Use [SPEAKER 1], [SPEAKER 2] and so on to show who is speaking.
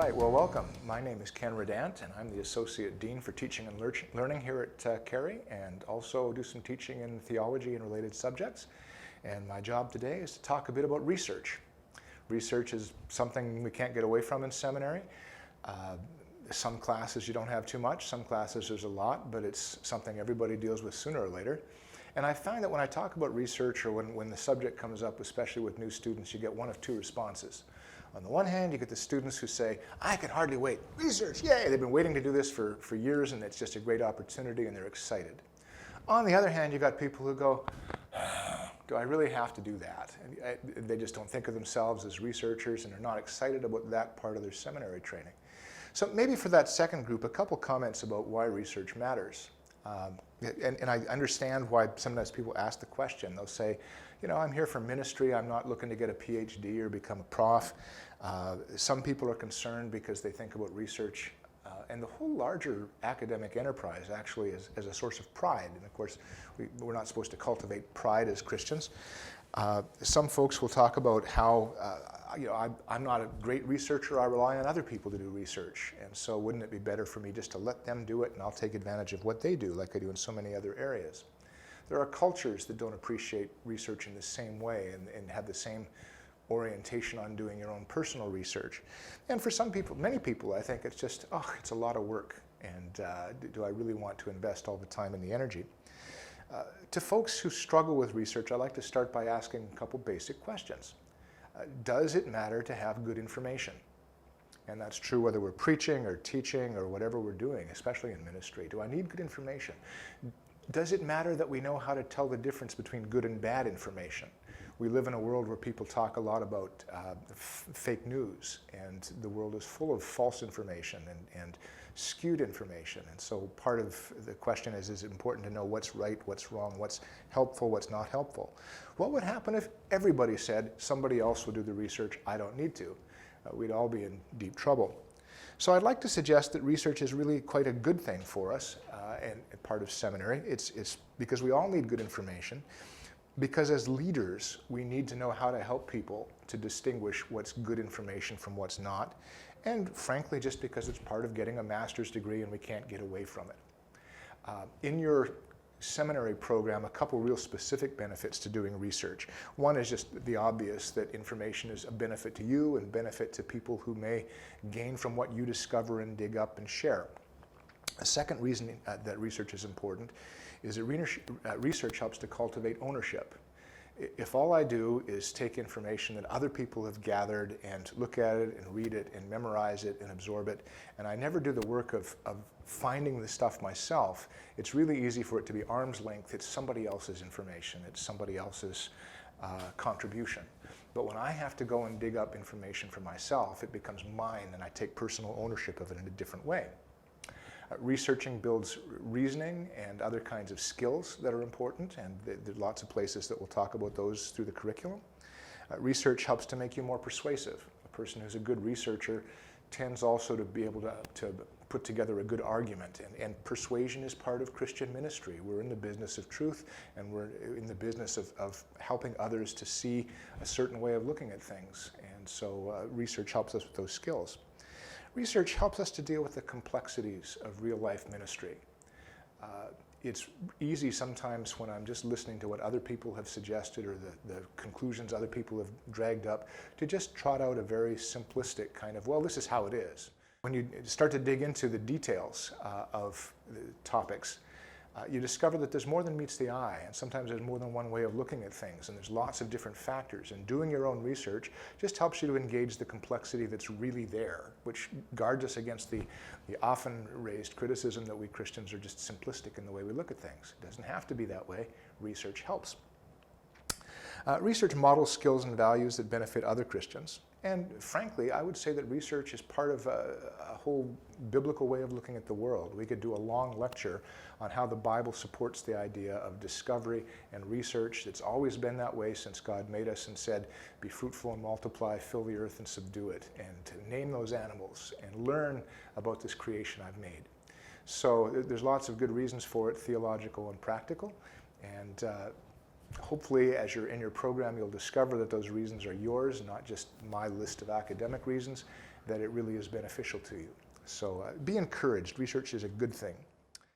[SPEAKER 1] right, well, welcome. My name is Ken Redant, and I'm the Associate Dean for Teaching and Learning here at Carey, and also do some teaching in theology and related subjects. And my job today is to talk a bit about research. Research is something we can't get away from in seminary. Some classes you don't have too much, some classes there's a lot, but it's something everybody deals with sooner or later. And I find that when I talk about research, or when the subject comes up, especially with new students, you get one of two responses. On the one hand, you get the students who say, I can hardly wait. Research, yay! They've been waiting to do this for years, and it's just a great opportunity, and they're excited. On the other hand, you got people who go, do I really have to do that? And they just don't think of themselves as researchers, and are not excited about that part of their seminary training. So maybe for that second group, a couple comments about why research matters. And I understand why sometimes people ask the question. They'll say, you know, I'm here for ministry. I'm not looking to get a PhD or become a prof. Some people are concerned because they think about research and the whole larger academic enterprise actually as a source of pride. And of course, we're not supposed to cultivate pride as Christians. Some folks will talk about how, you know, I'm not a great researcher. I rely on other people to do research. And so wouldn't it be better for me just to let them do it, and I'll take advantage of what they do like I do in so many other areas. There are cultures that don't appreciate research in the same way and have the same orientation on doing your own personal research. And for some people, many people, I think it's just, oh, it's a lot of work. And do I really want to invest all the time and the energy? To folks who struggle with research, I like to start by asking a couple basic questions. Does it matter to have good information? And that's true whether we're preaching or teaching or whatever we're doing, especially in ministry. Do I need good information? Does it matter that we know how to tell the difference between good and bad information? We live in a world where people talk a lot about fake news, and the world is full of false information and skewed information. And so part of the question is it important to know what's right, what's wrong, what's helpful, what's not helpful? What would happen if everybody said, somebody else will do the research, I don't need to? We'd all be in deep trouble. So I'd like to suggest that research is really quite a good thing for us and part of seminary. It's because we all need good information. Because as leaders, we need to know how to help people to distinguish what's good information from what's not. And frankly, just because it's part of getting a master's degree and we can't get away from it. In your seminary program, a couple real specific benefits to doing research. One is just the obvious, that information is a benefit to you and benefit to people who may gain from what you discover and dig up and share. A second reason that research is important is that research helps to cultivate ownership. If all I do is take information that other people have gathered and look at it and read it and memorize it and absorb it, and I never do the work of finding the stuff myself, it's really easy for it to be arm's length. It's somebody else's information. It's somebody else's contribution. But when I have to go and dig up information for myself, it becomes mine, and I take personal ownership of it in a different way. Researching builds reasoning and other kinds of skills that are important, and there are lots of places that will talk about those through the curriculum. Research helps to make you more persuasive. A person who's a good researcher tends also to be able to put together a good argument, and persuasion is part of Christian ministry. We're in the business of truth, and we're in the business of helping others to see a certain way of looking at things, and so research helps us with those skills. Research helps us to deal with the complexities of real-life ministry. It's easy sometimes when I'm just listening to what other people have suggested or the conclusions other people have dragged up to just trot out a very simplistic kind of, well, this is how it is. When you start to dig into the details of the topics, you discover that there's more than meets the eye, and sometimes there's more than one way of looking at things, and there's lots of different factors. And doing your own research just helps you to engage the complexity that's really there, which guards us against the often raised criticism that we Christians are just simplistic in the way we look at things. It doesn't have to be that way. Research helps. Research models skills and values that benefit other Christians. And frankly, I would say that research is part of a whole biblical way of looking at the world. We could do a long lecture on how the Bible supports the idea of discovery and research. It's always been that way since God made us and said, be fruitful and multiply, fill the earth and subdue it, and to name those animals and learn about this creation I've made. So there's lots of good reasons for it, theological and practical. And hopefully, as you're in your program, you'll discover that those reasons are yours, not just my list of academic reasons, that it really is beneficial to you. So be encouraged. Research is a good thing.